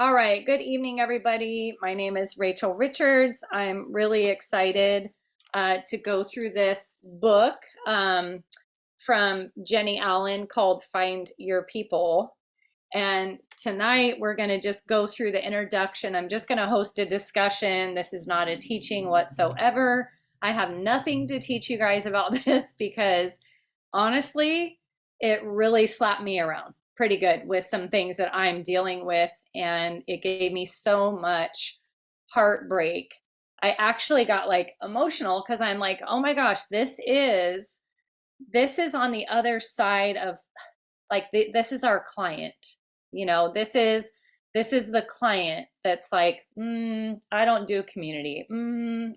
All right, good evening, everybody. My name is Rachel Richards. I'm really excited to go through this book from Jenny Allen called Find Your People. And tonight we're going to just go through the introduction. I'm just going to host a discussion. This is not a teaching whatsoever. I have nothing to teach you guys about this because honestly, it really slapped me around pretty good with some things that I'm dealing with, and it gave me so much heartbreak. I actually got like emotional because I'm like, oh my gosh, this is on the other side of like this is our client. This is the client that's like, I don't do community.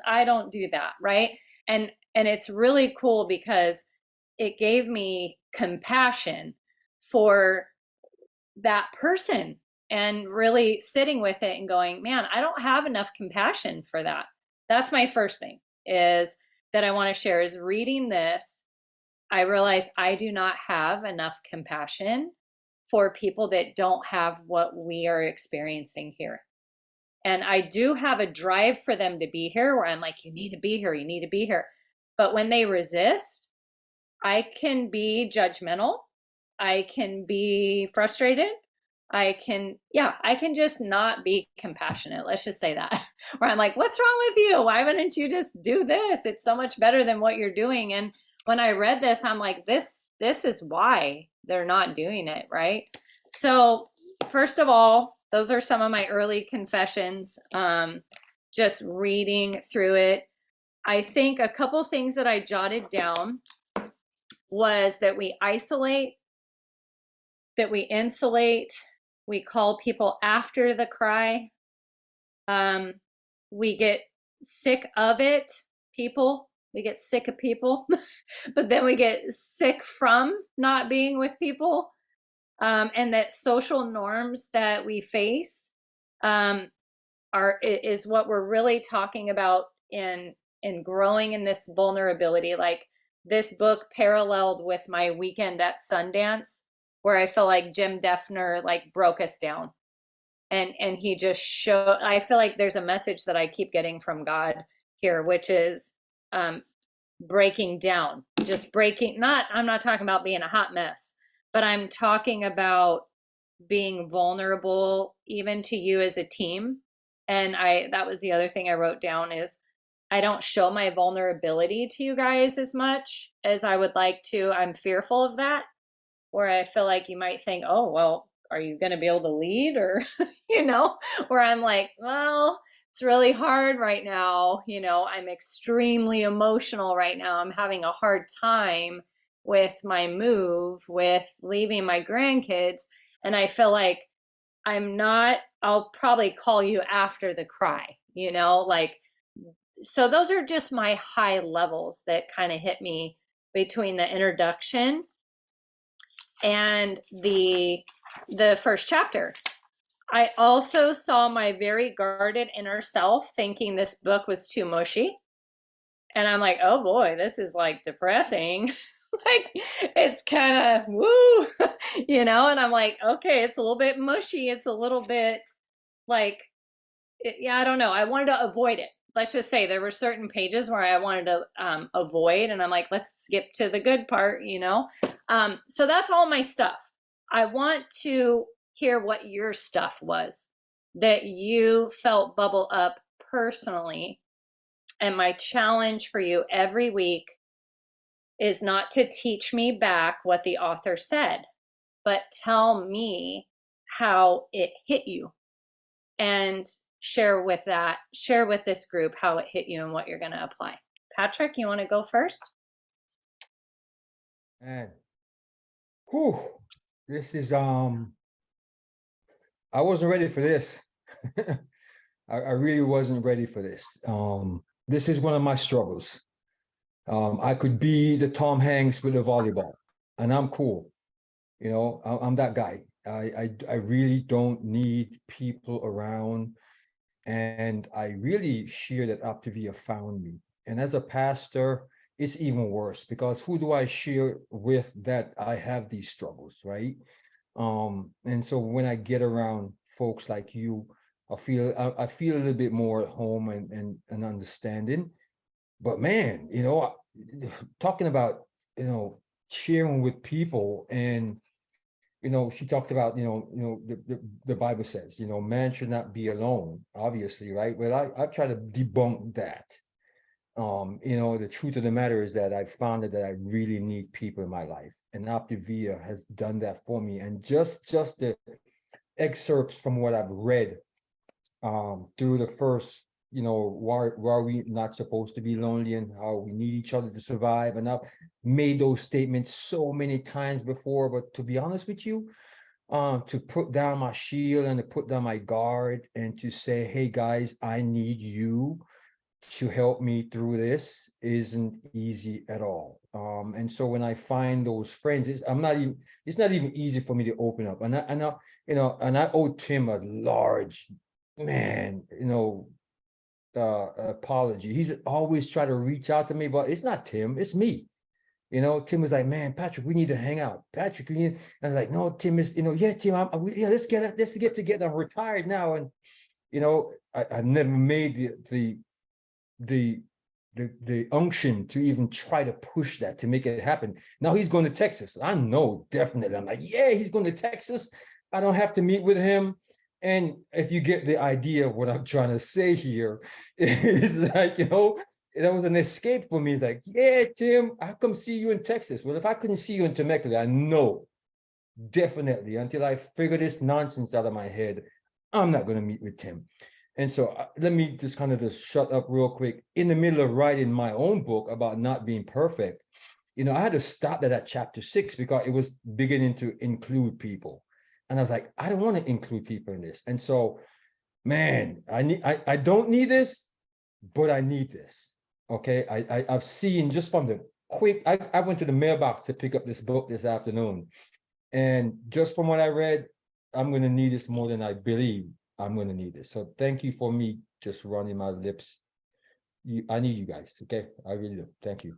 I don't do that, right? And it's really cool because it gave me compassion for that person and really sitting with it and going, man, I don't have enough compassion for that. That's my first thing is that I want to share is reading this. I realize I do not have enough compassion for people that don't have what we are experiencing here. And I do have a drive for them to be here where I'm like, you need to be here, you need to be here. But when they resist, I can be judgmental. I can be frustrated. I can just not be compassionate. Let's just say that. Where I'm like, what's wrong with you? Why wouldn't you just do this? It's so much better than what you're doing. And when I read this, I'm like, this is why they're not doing it, right? So, first of all, those are some of my early confessions. Just reading through it. I think a couple things that I jotted down was that we isolate, that we insulate, we call people after the cry. We get sick of it, people. We get sick of people, but then we get sick from not being with people. And that social norms that we face is what we're really talking about in growing in this vulnerability. Like this book paralleled with my weekend at Sundance, where I feel like Jim Defner like broke us down, and he just showed. I feel like there's a message that I keep getting from God here, which is breaking down, just breaking. I'm not talking about being a hot mess, but I'm talking about being vulnerable even to you as a team. And that was the other thing I wrote down is I don't show my vulnerability to you guys as much as I would like to. I'm fearful of that, where I feel like you might think, oh, well, are you going to be able to lead? Or, where I'm like, well, it's really hard right now. I'm extremely emotional right now. I'm having a hard time with my move, with leaving my grandkids. And I feel like I'll probably call you after the cry, like, so those are just my high levels that kind of hit me between the introduction and the first chapter. I also saw my very guarded inner self thinking this book was too mushy. And I'm like, oh boy, this is like depressing. Like it's kind of woo, and I'm like, okay, it's a little bit mushy. It's a little bit like, yeah, I don't know. I wanted to avoid it. Let's just say there were certain pages where I wanted to avoid, and I'm like, let's skip to the good part, So that's all my stuff. I want to hear what your stuff was that you felt bubble up personally. And my challenge for you every week is not to teach me back what the author said, but tell me how it hit you and share with this group how it hit you and what you're going to apply. Patrick, you want to go first? Man, whew, this is I wasn't ready for this. I really wasn't ready for this. This is one of my struggles. I could be the Tom Hanks with the volleyball, and I'm cool. I'm that guy. I really don't need people around, and I really share that Optavia found me. And as a pastor, it's even worse because who do I share with that I have these struggles, right? And so when I get around folks like you, I feel a little bit more at home and understanding. But man, talking about, sharing with people, and she talked about, the Bible says, man should not be alone, obviously, right? Well, I try to debunk that. The truth of the matter is that I found that I really need people in my life, and Optavia has done that for me. And just the excerpts from what I've read through the first, why are we not supposed to be lonely, and how we need each other to survive. And I've made those statements so many times before, but to be honest with you, to put down my shield and to put down my guard and to say, hey guys, I need you to help me through this isn't easy at all. And so when I find those friends, it's not even easy for me to open up. And I owe Tim a large, man, apology. He's always try to reach out to me, but it's not Tim, it's me. Tim was like, man, Patrick, we need to hang out. Patrick, we need, and I was like, no, Tim is, yeah, Tim, yeah, let's get together. I'm retired now. And, I never made the unction to even try to push that, to make it happen. Now he's going to Texas. I know, definitely. I'm like, yeah, he's going to Texas. I don't have to meet with him. And if you get the idea of what I'm trying to say here, is like, that was an escape for me. Like, yeah, Tim, I come see you in Texas. Well, if I couldn't see you in Temecula, I know definitely, until I figure this nonsense out of my head, I'm not going to meet with Tim. And so let me just kind of just shut up real quick. In the middle of writing my own book about not being perfect, I had to stop that at chapter 6 because it was beginning to include people. And I was like, I don't want to include people in this. And so, man, I don't need this, but I need this. Okay. I've seen just from the quick, I went to the mailbox to pick up this book this afternoon. And just from what I read, I'm going to need this more than I believe I'm going to need this. So thank you for me just running my lips. I need you guys. Okay. I really do. Thank you.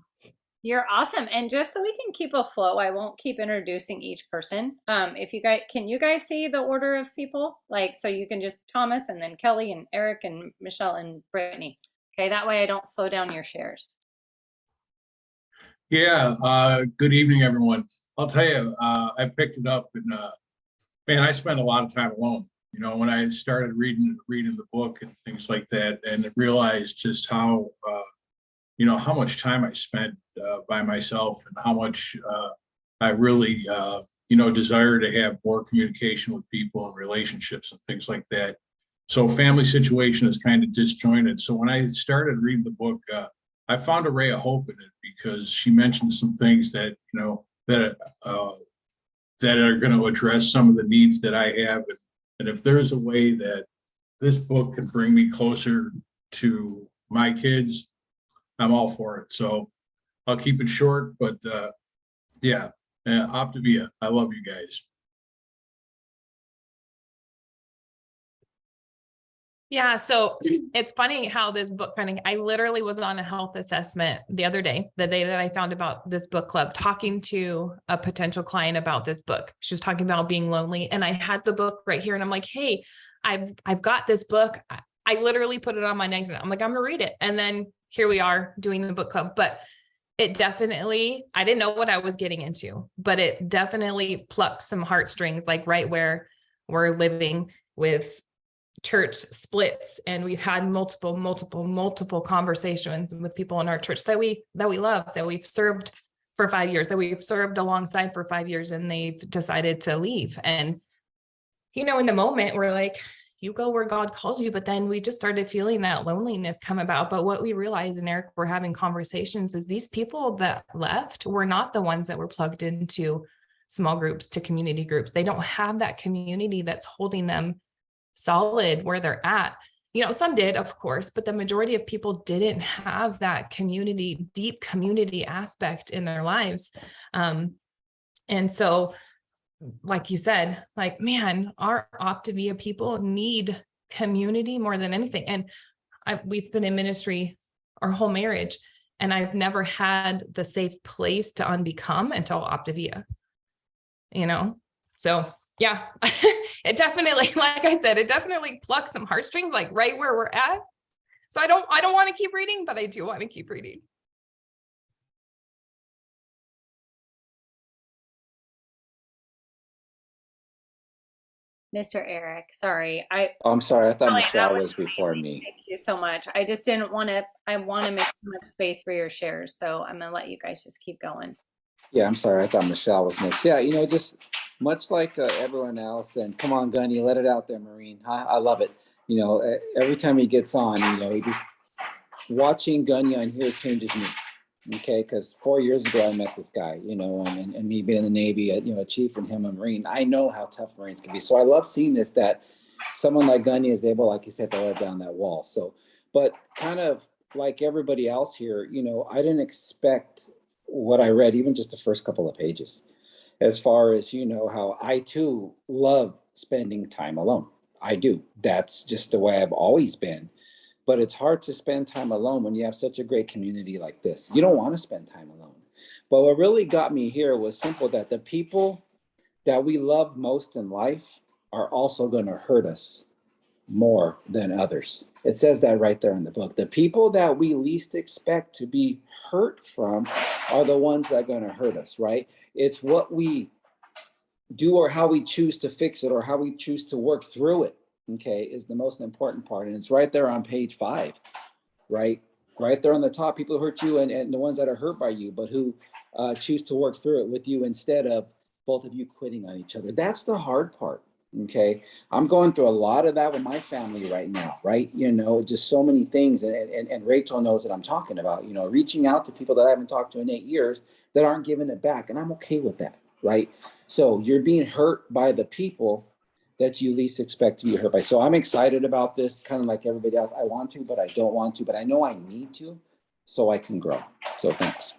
You're awesome. And just so we can keep a flow, I won't keep introducing each person. If you guys see the order of people? Like, so you can just Thomas and then Kelly and Eric and Michelle and Brittany. Okay. That way I don't slow down your shares. Yeah, good evening, everyone. I'll tell you, I picked it up, and man, I spent a lot of time alone. When I started reading the book and things like that, and realized just how how much time I spent by myself, and how much I really desire to have more communication with people and relationships and things like that. So family situation is kind of disjointed. So when I started reading the book, I found a ray of hope in it, because she mentioned some things that that are going to address some of the needs that I have, and if there's a way that this book can bring me closer to my kids, I'm all for it. So I'll keep it short, but yeah, Optavia, I love you guys. Yeah, so it's funny how this book I literally was on a health assessment the other day, the day that I found about this book club, talking to a potential client about this book. She was talking about being lonely, and I had the book right here, and I'm like, hey, I've got this book. I literally put it on my nightstand. I'm like, I'm gonna read it. And then here we are doing the book club. But it definitely, I didn't know what I was getting into, but it definitely plucked some heartstrings, like right where we're living with church splits, and we've had multiple conversations with people in our church that we love, that we've served for 5 years, that we've served alongside for 5 years, and they've decided to leave. And in the moment we're like, you go where God calls you, but then we just started feeling that loneliness come about. But what we realized, and Eric, we're having conversations, is these people that left were not the ones that were plugged into small groups, to community groups. They don't have that community that's holding them solid where they're at. Some did, of course, but the majority of people didn't have that community, deep community aspect in their lives. And so, like you said, like, man, our Optavia people need community more than anything. And we've been in ministry our whole marriage, and I've never had the safe place to unbecome until Optavia, so Yeah, it definitely, like I said, it definitely plucks some heartstrings, like right where we're at. So I don't want to keep reading, but I do want to keep reading. Mr. Eric, sorry. Oh, I'm sorry. I thought Kelly, that Michelle was was before amazing. me. Thank you so much. I just didn't want to, I want to make so much space for your shares. So I'm going to let you guys just keep going. Yeah, I'm sorry. I thought Michelle was next. Yeah, just much like everyone else. And come on, Gunny, let it out there, Marine. I love it. Every time he gets on, he just watching Gunny on here changes me. Okay, because 4 years ago I met this guy, and me being in the Navy, a chief and him a Marine. I know how tough Marines can be. So I love seeing this, that someone like Gunny is able, like you said, to let down that wall. So, but kind of like everybody else here, I didn't expect what I read, even just the first couple of pages, as far as, how I too love spending time alone. I do. That's just the way I've always been. But it's hard to spend time alone when you have such a great community like this. You don't want to spend time alone. But what really got me here was simple, that the people that we love most in life are also going to hurt us more than others. It says that right there in the book. The people that we least expect to be hurt from are the ones that are going to hurt us, right? It's what we do or how we choose to fix it or how we choose to work through it, okay, is the most important part. And it's right there on page 5, right? Right there on the top, people who hurt you and the ones that are hurt by you, but who choose to work through it with you instead of both of you quitting on each other. That's the hard part, okay? I'm going through a lot of that with my family right now, right? Just so many things. And Rachel knows that I'm talking about, reaching out to people that I haven't talked to in 8 years that aren't giving it back. And I'm okay with that, right? So you're being hurt by the people that you least expect to be hurt by. So I'm excited about this, kind of like everybody else. I want to, but I don't want to, but I know I need to so I can grow. So thanks.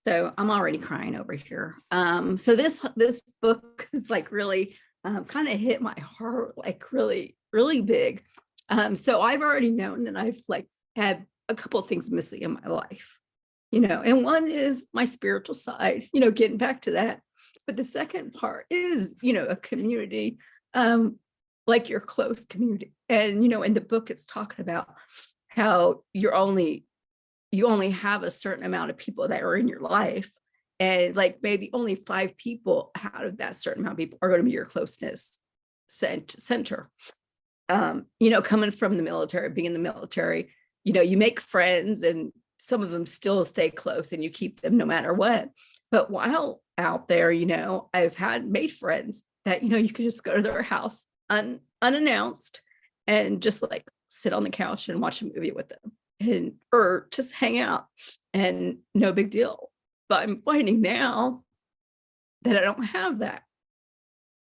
So I'm already crying over here. So this book is like really kind of hit my heart, like really, really big. So I've already known that I've like had a couple of things missing in my life, and one is my spiritual side, getting back to that. But the second part is, a community, like your close community. And, in the book, it's talking about how you only have a certain amount of people that are in your life. And like maybe only 5 people out of that certain amount of people are going to be your closeness center. Coming from the military, being in the military, you make friends and some of them still stay close and you keep them no matter what. But while out there, I've made friends that, you could just go to their house unannounced and just like sit on the couch and watch a movie with them or just hang out and no big deal. But I'm finding now that I don't have that.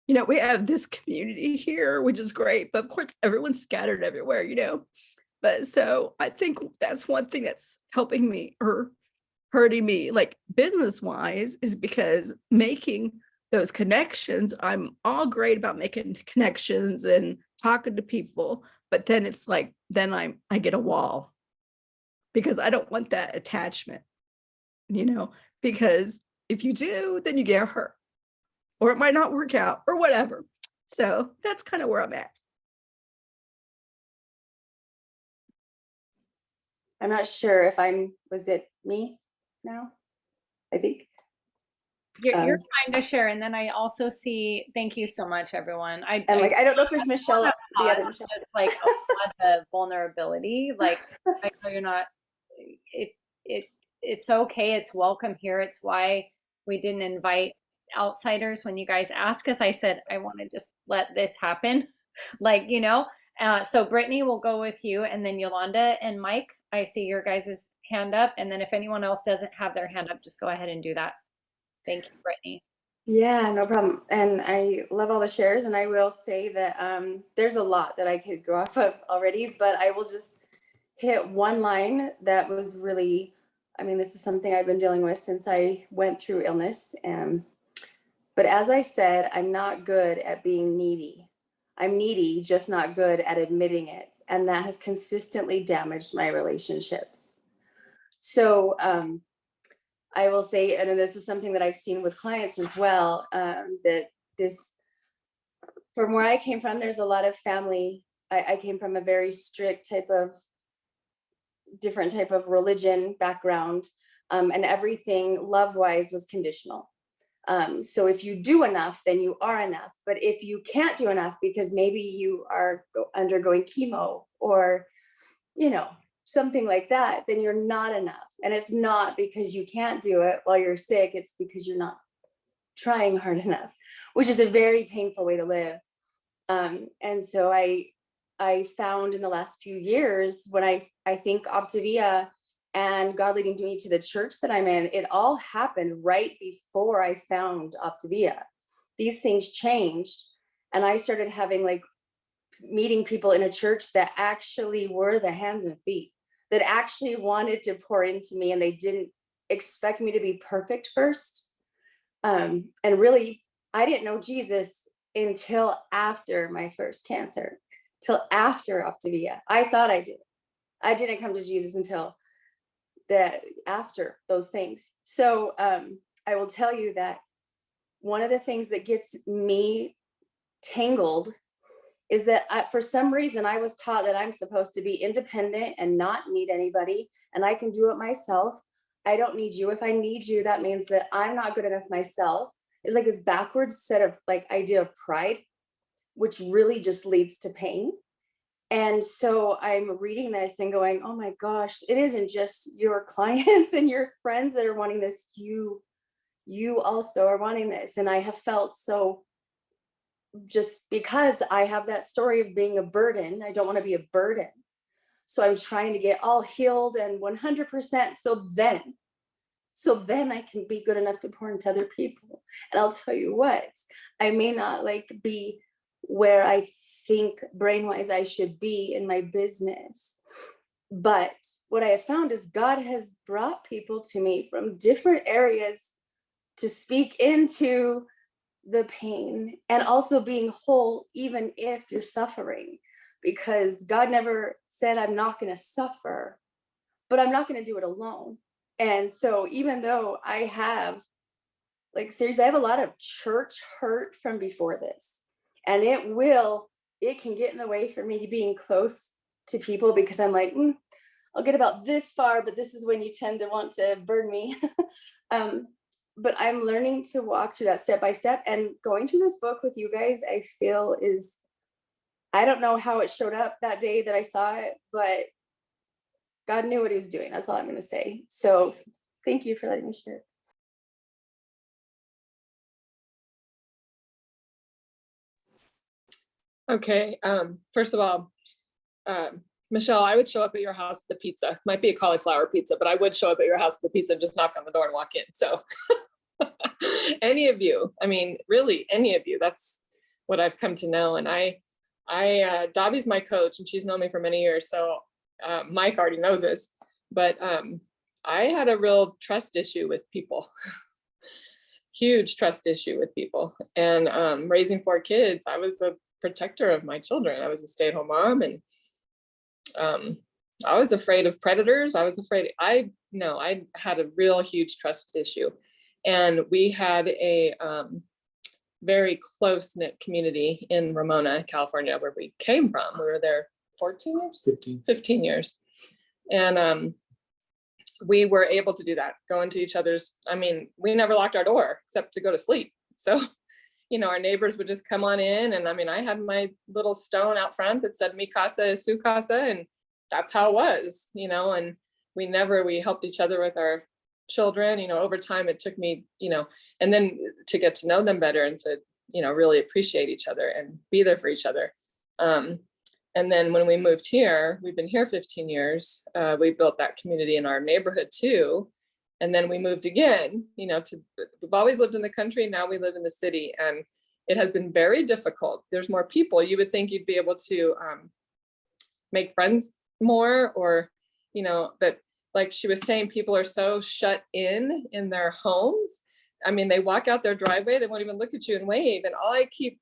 We have this community here, which is great, but of course everyone's scattered everywhere, But so I think that's one thing that's helping me or hurting me, like business wise, is because making those connections, I'm all great about making connections and talking to people, but then it's like, then I get a wall because I don't want that attachment, because if you do, then you get hurt or it might not work out or whatever. So that's kind of where I'm at. I'm not sure if was it me now? I think. You're fine to share. And then I also see, thank you so much, everyone. I don't know if it's Michelle, the other Michelle. Just like the vulnerability. Like, I know you're not, it's okay. It's welcome here. It's why we didn't invite outsiders when you guys ask us. I said, I want to just let this happen. Like, so Brittany will go with you, and then Yolanda and Mike, I see your guys' hand up. And then if anyone else doesn't have their hand up, just go ahead and do that. Thank you, Brittany. Yeah, no problem. And I love all the shares. And I will say that there's a lot that I could go off of already, but I will just hit one line that was really, this is something I've been dealing with since I went through illness. But as I said, I'm not good at being needy. I'm needy, just not good at admitting it. And that has consistently damaged my relationships. So I will say, and this is something that I've seen with clients as well, that this, from where I came from, there's a lot of family. I came from a very strict type of, different type of religion background, and everything love-wise was conditional. So if you do enough, then you are enough. But if you can't do enough because maybe you are undergoing chemo or, you know, something like that, then you're not enough. And it's not because you can't do it while you're sick, it's because you're not trying hard enough, which is a very painful way to live. And so I found in the last few years, when I think Optavia and God leading me to the church that I'm in, it all happened right before I found Optavia. These things changed, and I started having like meeting people in a church that actually were the hands and feet, that actually wanted to pour into me, and they didn't expect me to be perfect first. And really, I didn't know Jesus until after my first cancer, till after Optavia. I thought I did. I didn't come to Jesus until after those things. So I will tell you that one of the things that gets me tangled is that for some reason I was taught that I'm supposed to be independent and not need anybody, and I can do it myself. I don't need you. If I need you, that means that I'm not good enough myself. It's like this backwards set of like idea of pride, which really just leads to pain. And so I'm reading this and going, oh my gosh, it isn't just your clients and your friends that are wanting this. You also are wanting this. And I have felt so, just because I have that story of being a burden, I don't want to be a burden. So I'm trying to get all healed and 100%. So then I can be good enough to pour into other people. And I'll tell you what, I may not like be where I think brain-wise I should be in my business. But what I have found is God has brought people to me from different areas to speak into the pain and also being whole, even if you're suffering, because God never said, I'm not going to suffer, but I'm not going to do it alone. And so even though I have, like, seriously, I have a lot of church hurt from before this, and it can get in the way for me being close to people, because I'm like, I'll get about this far, but this is when you tend to want to burn me. But I'm learning to walk through that step by step, and going through this book with you guys, I feel is, I don't know how it showed up that day that I saw it, but God knew what he was doing. That's all I'm going to say. So thank you for letting me share. Okay. First of all, Michelle, I would show up at your house with the pizza. Might be a cauliflower pizza, but I would show up at your house with the pizza and just knock on the door and walk in. So any of you, I mean, really any of you, that's what I've come to know. And Dobby's my coach, and she's known me for many years. So Mike already knows this, but I had a real trust issue with people. Huge trust issue with people. And raising 4 kids, I was a protector of my children. I was a stay-at-home mom, and I was afraid of predators. I had a real huge trust issue. And we had a very close-knit community in Ramona, California, where we came from. We were there 14 years? 15 years. And we were able to do that, go into each other's, I mean, we never locked our door except to go to sleep. So, you know, our neighbors would just come on in. And I mean, I had my little stone out front that said mi casa es su casa, and that's how it was, you know. And we helped each other with our children. You know, over time it took me, you know, and then to get to know them better and to, you know, really appreciate each other and be there for each other. And then when we moved here, we've been here 15 years. We built that community in our neighborhood too. And then we moved again, you know, we've always lived in the country. Now we live in the city, and it has been very difficult. There's more people. You would think you'd be able to make friends more, or, you know, but like she was saying, people are so shut in their homes. I mean, they walk out their driveway, they won't even look at you and wave. And all I keep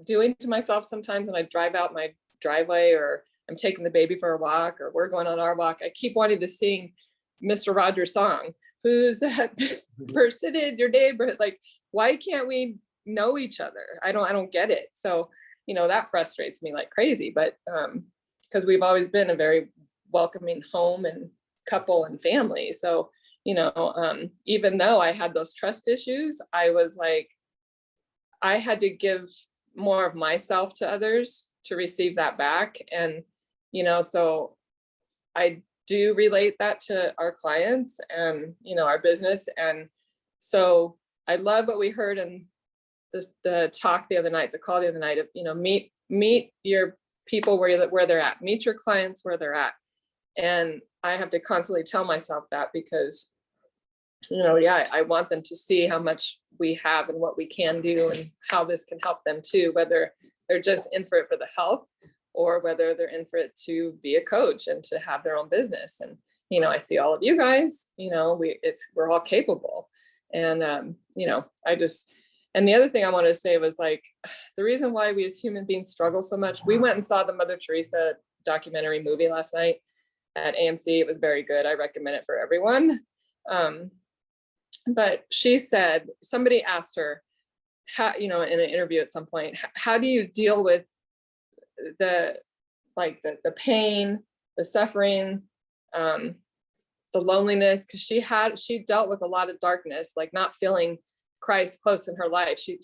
doing to myself sometimes when I drive out my driveway, or I'm taking the baby for a walk, or we're going on our walk, I keep wanting to sing Mr. Rogers' song, who's that person in your neighborhood? Like, why can't we know each other? I don't get it. So, that frustrates me like crazy, but because we've always been a very welcoming home and couple and family. So, even though I had those trust issues, I was like, I had to give more of myself to others to receive that back. And, so I do relate that to our clients and, our business. And so I love what we heard in the talk the other night, the call the other night of, meet your people where they're at, meet your clients where they're at. And I have to constantly tell myself that because, I want them to see how much we have and what we can do and how this can help them too, whether they're just in for it for the health or whether they're in for it to be a coach and to have their own business. And, I see all of you guys, we're all capable. And, and the other thing I wanted to say was like, the reason why we as human beings struggle so much, we went and saw the Mother Teresa documentary movie last night at AMC. It was very good. I recommend it for everyone. But she said, somebody asked her, how, in an interview at some point, how do you deal with the pain, the suffering, the loneliness? Because she dealt with a lot of darkness, like not feeling Christ close in her life. She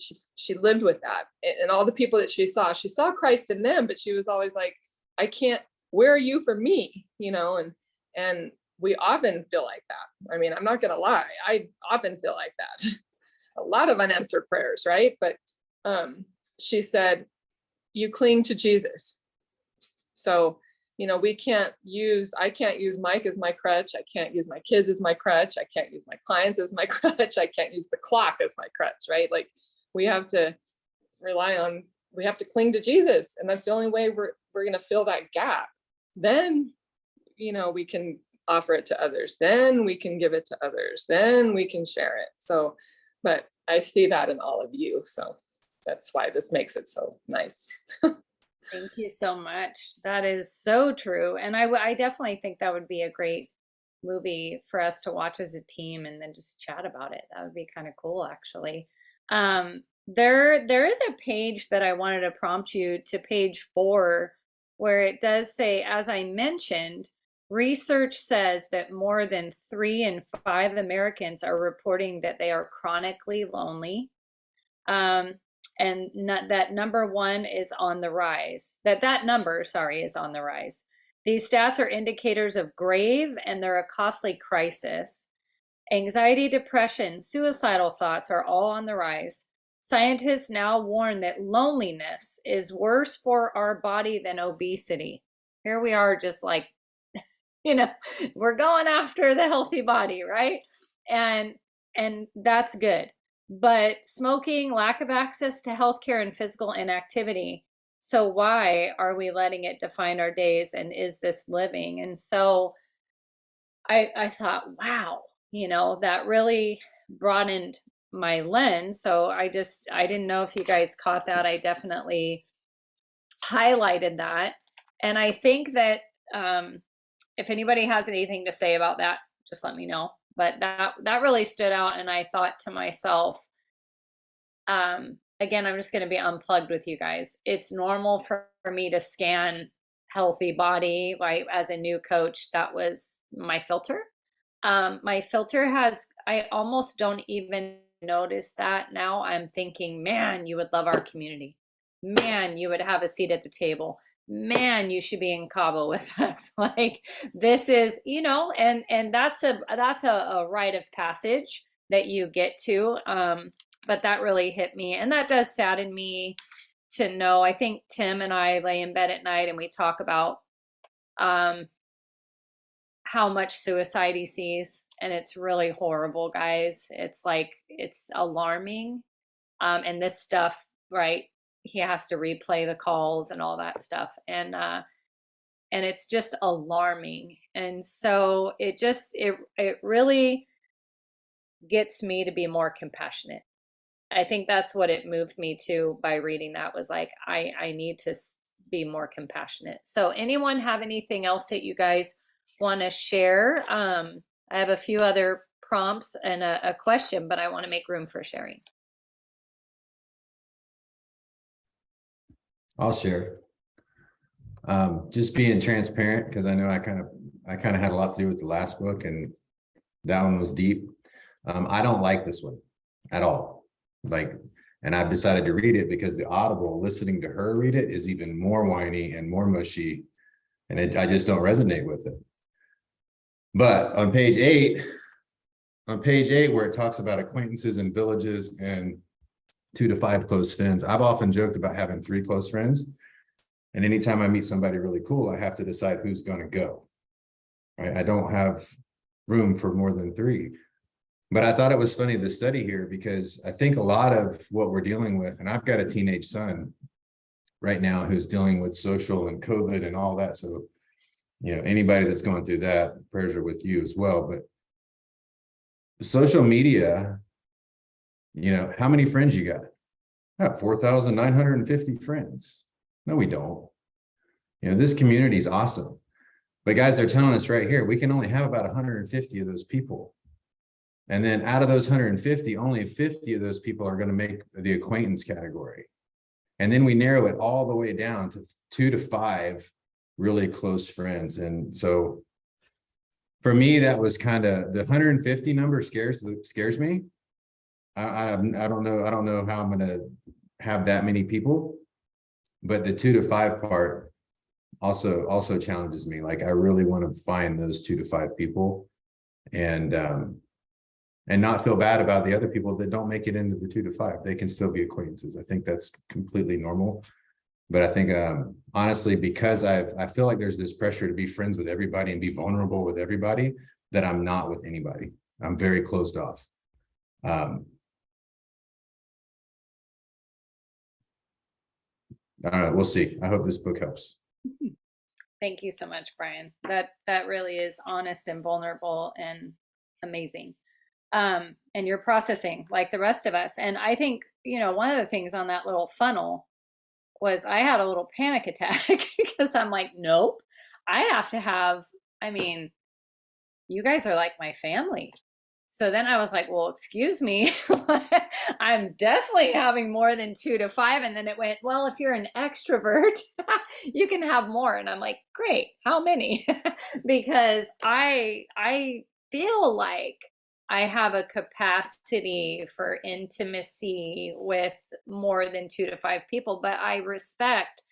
lived with that. And all the people that she saw Christ in them, but she was always like, I can't, where are you for me? And we often feel like that. I mean, I'm not going to lie. I often feel like that. A lot of unanswered prayers, right? But she said, you cling to Jesus. So, I can't use Mike as my crutch. I can't use my kids as my crutch. I can't use my clients as my crutch. I can't use the clock as my crutch, right? Like we have to cling to Jesus. And that's the only way we're going to fill that gap. Then, we can offer it to others. Then we can give it to others. Then we can share it. So, but I see that in all of you. So that's why this makes it so nice. Thank you so much. That is so true. And I definitely think that would be a great movie for us to watch as a team and then just chat about it. That would be kind of cool, actually. There is a page that I wanted to prompt you to, page 4, where it does say, as I mentioned, research says that more than 3 in 5 Americans are reporting that they are chronically lonely. And that number 1 is on the rise. That number is on the rise. These stats are indicators of grave and they're a costly crisis. Anxiety, depression, suicidal thoughts are all on the rise. Scientists now warn that loneliness is worse for our body than obesity. Here we are, just like, we're going after the healthy body, right? And that's good. But smoking, lack of access to healthcare, and physical inactivity. So why are we letting it define our days? And is this living? And so I thought, wow, that really broadened my lens. So I didn't know if you guys caught that. I definitely highlighted that. And I think that if anybody has anything to say about that, just let me know. But that really stood out. And I thought to myself, again, I'm just going to be unplugged with you guys. It's normal for me to scan healthy body. Like as a new coach, that was my filter. My filter I almost don't even notice that now. I'm thinking, man, you would love our community. Man, you would have a seat at the table. Man, you should be in Cabo with us. Like this is, and that's a rite of passage that you get to. But that really hit me. And that does sadden me to know. I think Tim and I lay in bed at night and we talk about how much suicide he sees. And it's really horrible, guys. It's like, it's alarming. And this stuff, right? He has to replay the calls and all that stuff. And it's just alarming. And so it really gets me to be more compassionate. I think that's what it moved me to by reading that, was like, I need to be more compassionate. So anyone have anything else that you guys want to share? I have a few other prompts and a question, but I want to make room for sharing. I'll share. Just being transparent, because I know I kind of had a lot to do with the last book, and that one was deep. I don't like this one at all. Like, and I've decided to read it because the Audible, listening to her read it, is even more whiny and more mushy, and I just don't resonate with it. But on page 8, where it talks about acquaintances in villages and 2 to 5 close friends, I've often joked about having 3 close friends. And anytime I meet somebody really cool, I have to decide who's going to go. Right? I don't have room for more than 3. But I thought it was funny, the study here, because I think a lot of what we're dealing with, and I've got a teenage son right now who's dealing with social and COVID and all that. So, you know, anybody that's going through that, prayers are with you as well. But the social media, you know, how many friends you got? I have 4,950 friends. No, we don't. You know, this community is awesome. But guys, they're telling us right here, we can only have about 150 of those people. And then out of those 150, only 50 of those people are going to make the acquaintance category. And then we narrow it all the way down to 2 to 5 really close friends. And so for me, that was kind of, the 150 number scares me. I don't know how I'm going to have that many people, but the 2 to 5 part also challenges me. Like, I really want to find those 2 to 5 people and not feel bad about the other people that don't make it into the 2 to 5. They can still be acquaintances. I think that's completely normal. But I think, honestly, because I feel like there's this pressure to be friends with everybody and be vulnerable with everybody, that I'm not with anybody. I'm very closed off. I don't know, we'll see. I hope this book helps. Thank you so much, Brian. That really is honest and vulnerable and amazing. And you're processing like the rest of us. And I think, you know, one of the things on that little funnel was I had a little panic attack because I'm like, nope, I have to have, I mean, you guys are like my family. So then I was like, well, excuse me, I'm definitely having more than 2 to 5. And then it went, well, if you're an extrovert, you can have more. And I'm like, great, how many? Because I feel like I have a capacity for intimacy with more than 2 to 5 people, but I respect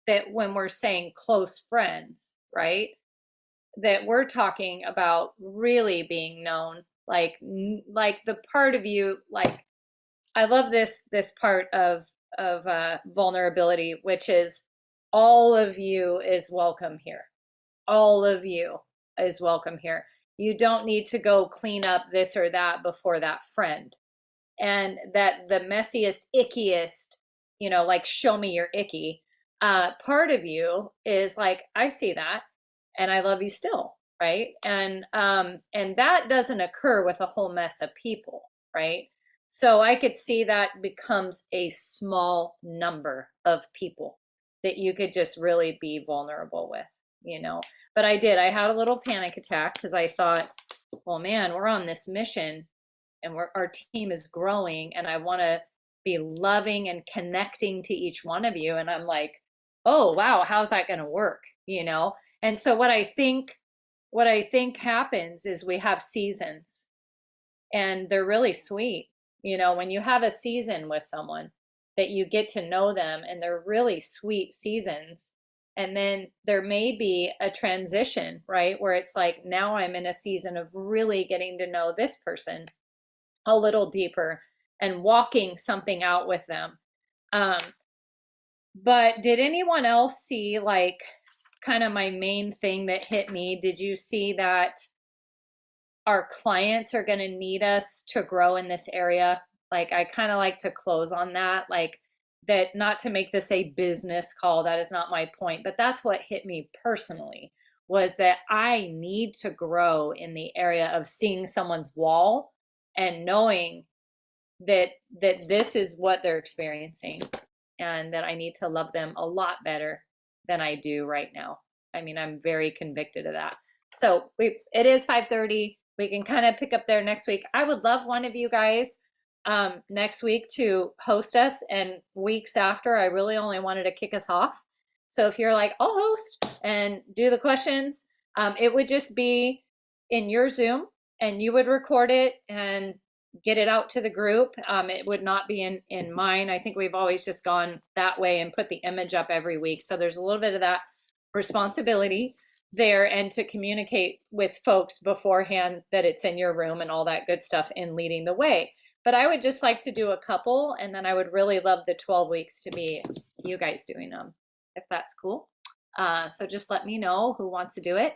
that when we're saying close friends, right? That we're talking about really being known, like the part of you, like, I love this part of vulnerability, which is all of you is welcome here. All of you is welcome here. You don't need to go clean up this or that before that friend. And that the messiest, ickiest, you know, like, show me your icky part of you is like, I see that and I love you still, right? And that doesn't occur with a whole mess of people, right? So I could see that becomes a small number of people that you could just really be vulnerable with, you know. But I had a little panic attack because I thought, well, man, we're on this mission and our team is growing and I want to be loving and connecting to each one of you. And I'm like, oh, wow, how's that going to work? You know? And so what I think happens is we have seasons and they're really sweet. You know, when you have a season with someone that you get to know them and they're really sweet seasons. And then there may be a transition, right? Where it's like, now I'm in a season of really getting to know this person a little deeper and walking something out with them. But did anyone else see, like, kind of my main thing that hit me? Did you see that our clients are going to need us to grow in this area? Like, I kind of like to close on that, like, that, not to make this a business call, that is not my point, but that's what hit me personally, was that I need to grow in the area of seeing someone's wall and knowing that this is what they're experiencing and that I need to love them a lot better than I do right now. I mean, I'm very convicted of that. So it is 5:30. we can kind of pick up there next week. I would love one of you guys next week to host us, and weeks after, I really only wanted to kick us off. So if you're like, I'll host and do the questions, it would just be in your Zoom, and you would record it and get it out to the group. It would not be in mine. I think we've always just gone that way and put the image up every week. So there's a little bit of that responsibility there, and to communicate with folks beforehand that it's in your room and all that good stuff in leading the way. But I would just like to do a couple, and then I would really love the 12 weeks to be you guys doing them, if that's cool. So just let me know who wants to do it.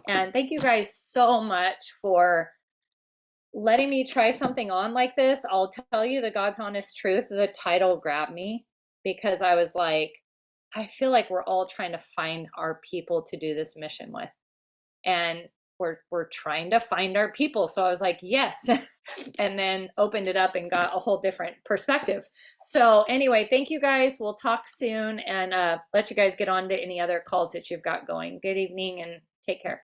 And thank you guys so much for letting me try something on like this. I'll tell you the God's honest truth, the title grabbed me because I was like, I feel like we're all trying to find our people to do this mission with. And we're trying to find our people. So I was like, yes. And then opened it up and got a whole different perspective. So anyway, thank you guys. We'll talk soon, and let you guys get on to any other calls that you've got going. Good evening and take care.